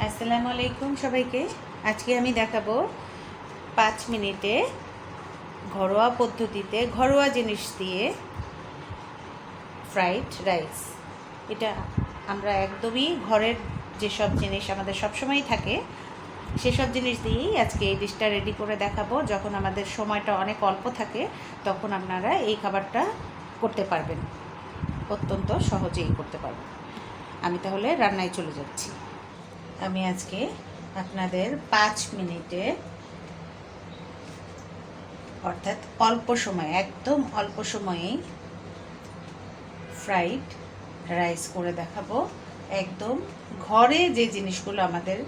আসসালামু আলাইকুম সবাইকে। আজকে আমি দেখাবো 5 মিনিটে ঘরোয়া পদ্ধতিতে ঘরোয়া জিনিস দিয়ে ফ্রাইড রাইস। এটা আমরা একদমই ঘরের যেসব জিনিস আমাদের সবসময়ই থাকে সেসব জিনিস দিয়েই আজকে এই ডিশটা রেডি করে দেখাবো। যখন আমাদের সময়টা অনেক অল্প থাকে তখন আপনারা এই খাবারটা করতে পারবেন, অত্যন্ত সহজেই করতে পারবেন। আমি তাহলে রান্নায় চলে যাচ্ছি। আমি আজকে আপনাদের 5 মিনিটে অর্থাৎ অল্প সময়ে, একদম অল্প সময়েই ফ্রাইড রাইস করে দেখাবো। একদম ঘরে যে জিনিসগুলো আমাদের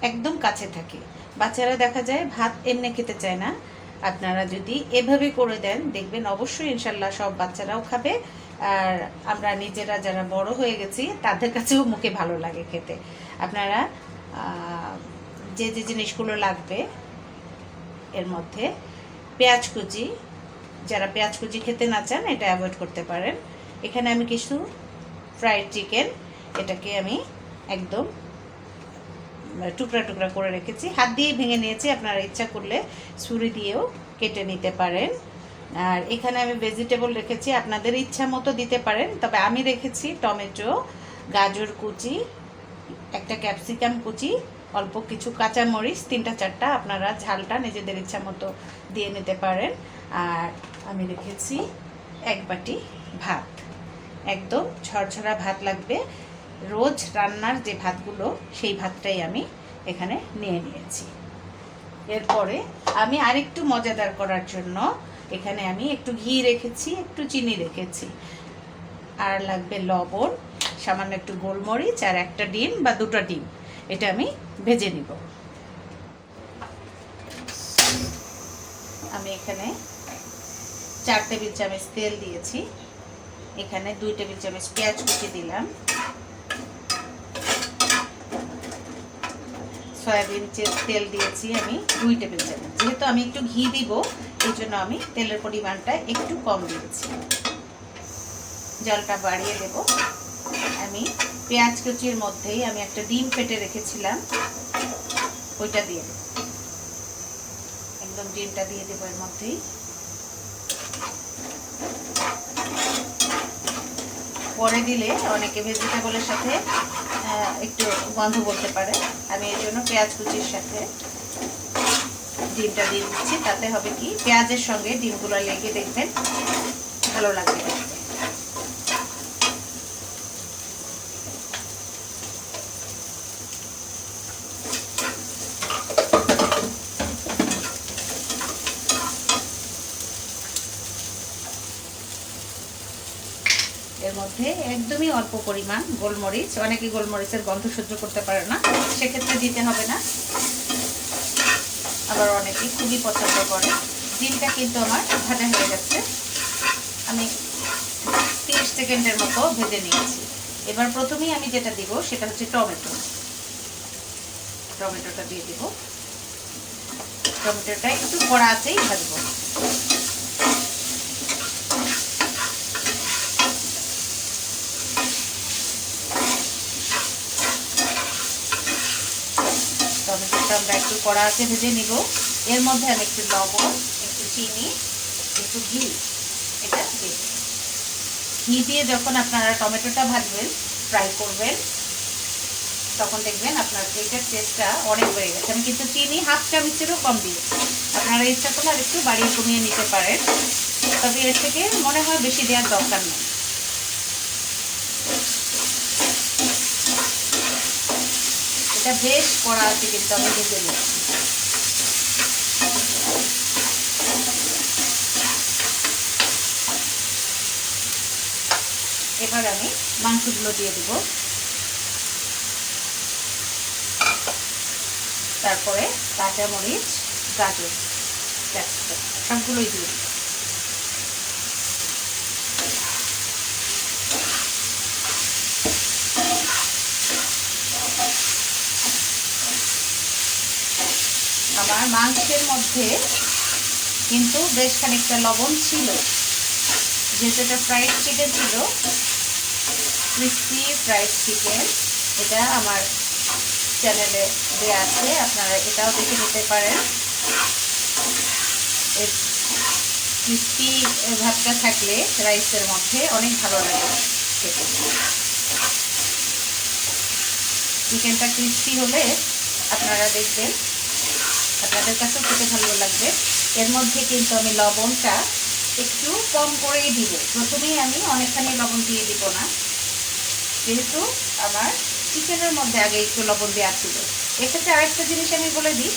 একদম কাছে থাকে। বাচ্চারা দেখা যায় ভাত এমনি খেতে চায় না, আপনারা যদি এভাবে করে দেন দেখবেন অবশ্যই ইনশাল্লাহ সব বাচ্চারাও খাবে। আর আমরা নিজেরা যারা বড় হয়ে গেছি তাদের কাছেও মুখে ভালো লাগে খেতে। আপনারা যে যে জিনিসগুলো লাগবে এর মধ্যে পেঁয়াজ কুচি, যারা পেঁয়াজ কুচি খেতে না চান এটা অ্যাভয়েড করতে পারেন। এখানে আমি কিছু ফ্রাইড চিকেন, এটাকে আমি একদম টুকরা টুকরা করে রেখেছি, হাত দিয়ে ভেঙে নিয়েছি। আপনারা ইচ্ছা করলে ছুরি দিয়েও কেটে নিতে পারেন। আর এখানে আমি ভেজিটেবল রেখেছি, আপনাদের ইচ্ছা মতো দিতে পারেন, তবে আমি রেখেছি টমেটো, গাজর কুচি, একটা ক্যাপসিকাম কুচি, অল্প কিছু কাঁচামরিচ 3-4টা, আপনারা ঝালটা নিজেদের ইচ্ছা মতো দিয়ে নিতে পারেন। আর আমি রেখেছি 1 বাটি ভাত, একদম ঝরঝরা ভাত লাগবে। রোজ রান্নার যে ভাতগুলো সেই ভাতটাই আমি এখানে নিয়ে নিয়েছি। এরপরে আমি আরেকটু মজাদার করার জন্য এখানে আমি একটু ঘি রেখেছি, একটু চিনি রেখেছি, আর লাগবে লবণ, সামান্য একটু গোলমরিচ, আর একটা ডিম বা 2টা ডিম। এটা আমি ভেজে নিব। আমি এখানে 4 টেবিল চামচ তেল দিয়েছি, এখানে 2 টেবিল চামচ পেঁয়াজ কুচি দিলাম, সয়াবিন তেল দিয়েছি আমি 2 টেবিল চামচ। যেহেতু আমি একটু ঘি দিব এই জন্য আমি তেলের পরিমাণটা একটু কম দিয়েছি, জলটা বাড়িয়ে দেব। আমি পেঁয়াজ কুচির মধ্যেই আমি একটা ডিম ফেটে রেখেছিলাম, ওইটা দিয়ে দেব, একদম ডিমটা দিয়ে দেবো এর মধ্যেই। পরে দিলে অনেকে ভেজিটেবলের সাথে একটু গন্ধ করতে পারে, আমি এর জন্য পেঁয়াজ কুচির সাথে ডিমটা দিয়ে দিচ্ছি। তাতে হবে কি, পেঁয়াজের সঙ্গে ডিমগুলো লেগে দেখবেন ভালো লাগবে। এর মধ্যে একদমই অল্প পরিমাণ গোলমরিচ, অনেকে গোলমরিচের গন্ধ সহ্য করতে পারে না, সেক্ষেত্রে দিতে হবে না। আবার অনেকে খুবই পছন্দ করে। ডিমটা কিন্তু আমার ভাজা হয়ে গেছে, আমি 30 সেকেন্ডের মতো ভেজে নিয়েছি। এবার প্রথমেই আমি যেটা দিব সেটা হচ্ছে টমেটো। টমেটোটা দিয়ে দিব, টমেটোটা একটু কড়া আঁচেই ভাজবো। টমেটোটা আমরা একটু কড়া আঁচে ভেজে নিব। এর মধ্যে আমি একটু লবণ, একটু চিনি, একটু ঘি, এটা দিয়ে ঘি দিয়ে যখন আপনারা টমেটোটা ভাজবেন, ফ্রাই করবেন, তখন দেখবেন আপনার এইটার টেস্টটা অনেক বেড়ে গেছে। আমি কিন্তু চিনি 1/2 চামচেরও কম দিয়েছি, আপনারা ইচ্ছা করলে আর একটু বাড়িয়ে কমিয়ে নিতে পারেন, তবে এর থেকে মনে হয় বেশি দেওয়ার দরকার নেই। এটা বেশ কড়া আছে কিন্তু আমি ভেজে নিচ্ছি। এবার আমি মাংসগুলো দিয়ে দিব, তারপরে কাঁচামরিচ, গাজর, ক্যাপসিকাম সবগুলোই দিয়ে দিব। আমার মাংসের মধ্যে কিন্তু বেশ খানিকটা লবণ ছিল, যেহেতু এটা ফ্রাইড চিকেন ছিল, ক্রিস্পি ফ্রাইড চিকেন, এটা আমার চ্যানেলে দেওয়া আছে, আপনারা এটাও দেখে নিতে পারেন। এর ক্রিস্পি ভাবটা থাকলে রাইসের মধ্যে অনেক ভালো লাগে খেতে। চিকেনটা ক্রিস্পি হলে আপনারা দেখবেন আপনাদের কাছেও খেতে ভালো লাগবে। এর মধ্যে কিন্তু আমি লবণটা একটু কম করেই দিব, প্রথমেই আমি অনেকখানি লবণ দিয়ে দিব না, যেহেতু আমার চিকেনের মধ্যে আগে একটু লবণ দেওয়া ছিল। এক্ষেত্রে আরেকটা জিনিস আমি বলে দিই,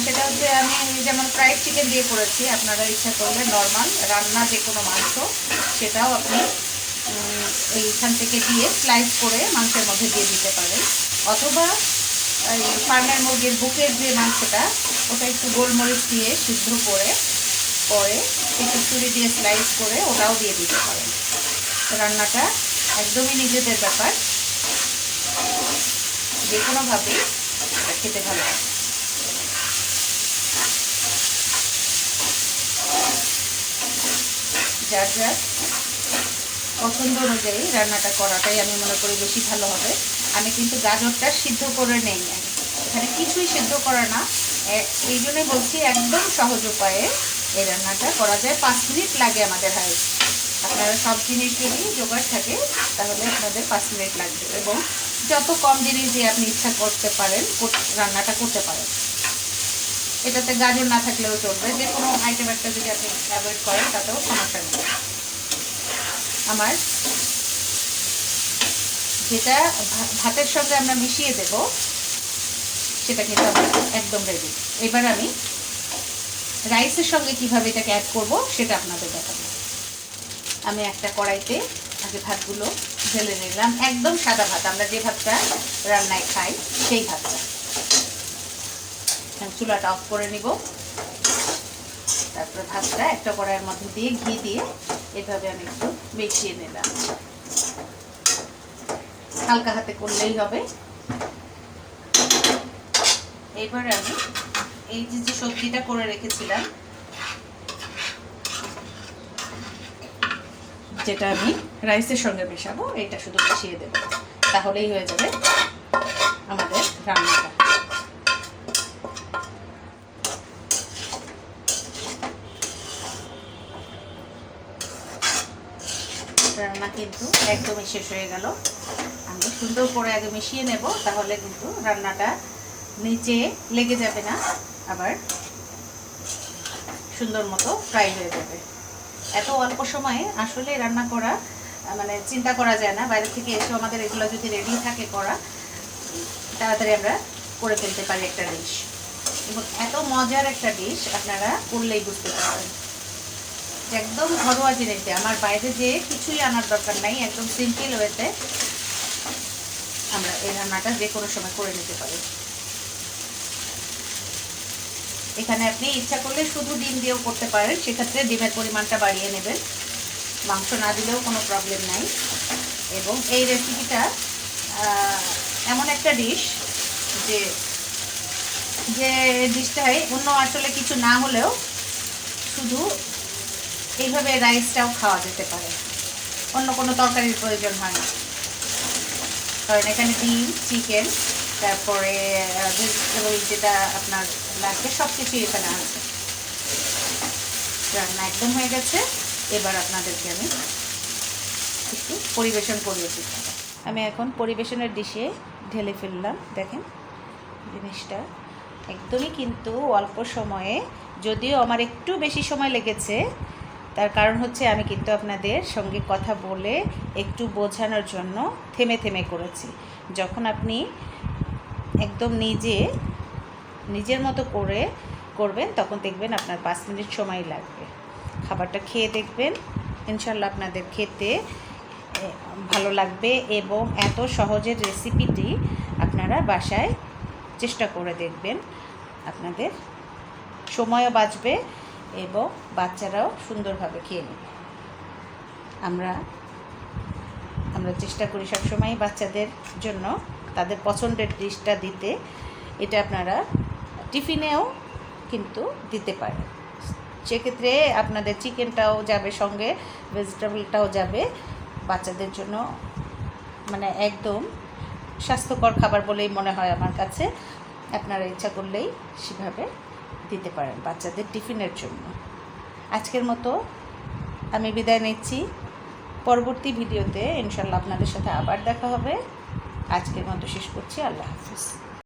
সেটা হচ্ছে আমি যেমন ফ্রাইড চিকেন দিয়ে করেছি, আপনারা ইচ্ছা করলে নর্মাল রান্না যে কোনো মাংস সেটাও আপনি এইখান থেকে দিয়ে স্লাইস করে মাংসের মধ্যে দিয়ে দিতে পারেন, অথবা এই ফার্মের মুরগির বুকের যে মাংসটা ওটা একটু গোলমরিচ দিয়ে সিদ্ধ করে পরে একটু ছুরি দিয়ে স্লাইস করে ওটাও দিয়ে দিতে পারেন। রান্নাটা একদমই নিজেদের ব্যাপার, যে কোনোভাবেই খেতে ভালো লাগে। যার যার পছন্দ অনুযায়ী রান্নাটা করাটাই আমি মনে করি বেশি ভালো হবে। আমি কিন্তু গাজরটা সিদ্ধ করে নেই, এখানে কিছুই সিদ্ধ করা না, এই জন্যই বলছি একদম সহজ উপায়ে এই রান্নাটা করা যায়। 5 মিনিট লাগে আমাদের হাইস্ট। আপনারা সব জিনিস যদি জোগাড় থাকে তাহলে আপনাদের 5 মিনিট লাগবে, এবং যত কম জিনিস দিয়ে আপনি ইচ্ছা করতে পারেন রান্নাটা করতে পারেন। এটাতে গাজর না থাকলেও চলবে, যে কোনো আইটেম একটা যদি আপনি অ্যাভয়েড করেন তাতেও সমস্যা নেই। আমার যেটা ভাতের সঙ্গে আমরা মিশিয়ে দেব সেটা কিন্তু আমার একদম রেডি। এবার আমি রাইসের সঙ্গে কিভাবে এটাকে অ্যাড করব সেটা আপনাদের দেখাবো। আমি একটা কড়াইতে আগে ভাতগুলো ঢেলে নিলাম, একদম সাদা ভাত, আমরা যে ভাতটা রান্নায় খাই সেই ভাতটা। চুলাটা অফ করে নিব, তারপরে ভাতটা একটা কড়াইয়ের মধ্যে দিয়ে ঘি দিয়ে এভাবে আমি একটু মিশিয়ে নিলাম। হালকা হাতে করলেই হবে। এবার আমি এই যে সবজিটা করে রেখেছিলাম, যেটা আমি রাইসের সঙ্গে মেশাবো, এটা শুধু মিশিয়ে দেব, তাহলেই হয়ে যাবে আমাদের রান্নাটা। রান্না কিন্তু একদমই শেষ হয়ে গেল। আমি সুন্দর করে আগে মিশিয়ে নেব, তাহলে কিন্তু রান্নাটা নিচে লেগে যাবে না, আবার সুন্দর মতো ফ্রাই হয়ে যাবে। এত অল্প সময়ে আসলে রান্না করা মানে চিন্তা করা যায় না, বাইরে থেকে এসে আমাদের এগুলো যদি রেডি থাকে করা, তাড়াতাড়ি আমরা করে ফেলতে পারি একটা ডিশ। এবং এত মজার একটা ডিশ আপনারা করলেই বুঝতে পারবেন, একদম ঘরোয়া জিনিস দিয়ে, আমার বাইরে যে কিছুই আনার দরকার নাই, একদম সিম্পল ওয়েতে আমরা এই রান্নাটা যে কোনো সময় করে নিতে পারি। এখানে আপনি ইচ্ছা করলে শুধু ডিম দিয়েও করতে পারেন, সেক্ষেত্রে ডিমের পরিমাণটা বাড়িয়ে নেবেন, মাংস না দিলেও কোনো প্রবলেম নাই। এবং এই রেসিপিটা এমন একটা ডিশ যে যে ডিশটায় অন্য আসলে কিছু না হলেও শুধু এইভাবে রাইসটাও খাওয়া যেতে পারে, অন্য কোনো তরকারির প্রয়োজন হয় না, কারণ এখানে ডিম, চিকেন, তারপরে ভেজিটেবল যেটা আপনার লাগবে সব কিছুই এখানে আছে। রান্না একদম হয়ে গেছে। এবার আপনাদেরকে আমি একটু পরিবেশন করিয়ে দিচ্ছি। আমি এখন পরিবেশনের ডিশে ঢেলে ফেললাম। দেখেন জিনিসটা একদমই কিন্তু অল্প সময়ে, যদিও আমার একটু বেশি সময় লেগেছে, তার কারণ হচ্ছে আমি কিন্তু আপনাদের সঙ্গে কথা বলে একটু বোঝানোর জন্য থেমে থেমে করেছি। যখন আপনি একদম নিজের মতো করে করবেন তখন দেখবেন আপনার 5 মিনিট সময় লাগবে। খাবারটা খেয়ে দেখবেন, ইনশাল্লাহ আপনাদের খেতে ভালো লাগবে। এবং এত সহজের রেসিপিটি আপনারা বাসায় চেষ্টা করে দেখবেন, আপনাদের সময়ও বাঁচবে এবং বাচ্চারাও সুন্দরভাবে খেয়ে নেবে। আমরা চেষ্টা করি সবসময় বাচ্চাদের জন্য তাদের পছন্দের ডিশটা দিতে। এটা আপনারা টিফিনেও কিন্তু দিতে পারেন, সেক্ষেত্রে আপনাদের চিকেনটাও যাবে সঙ্গে, ভেজিটেবলটাও যাবে, বাচ্চাদের জন্য মানে একদম স্বাস্থ্যকর খাবার বলেই মনে হয় আমার কাছে। আপনারা ইচ্ছা করলেই সেভাবে দিতে পারেন বাচ্চাদের টিফিনের জন্য। আজকের মতো আমি বিদায় নিচ্ছি। পরবর্তী ভিডিওতে ইনশাল্লাহ আপনাদের সাথে আবার দেখা হবে। আজকের মতো শেষ করছি। আল্লাহ হাফিজ।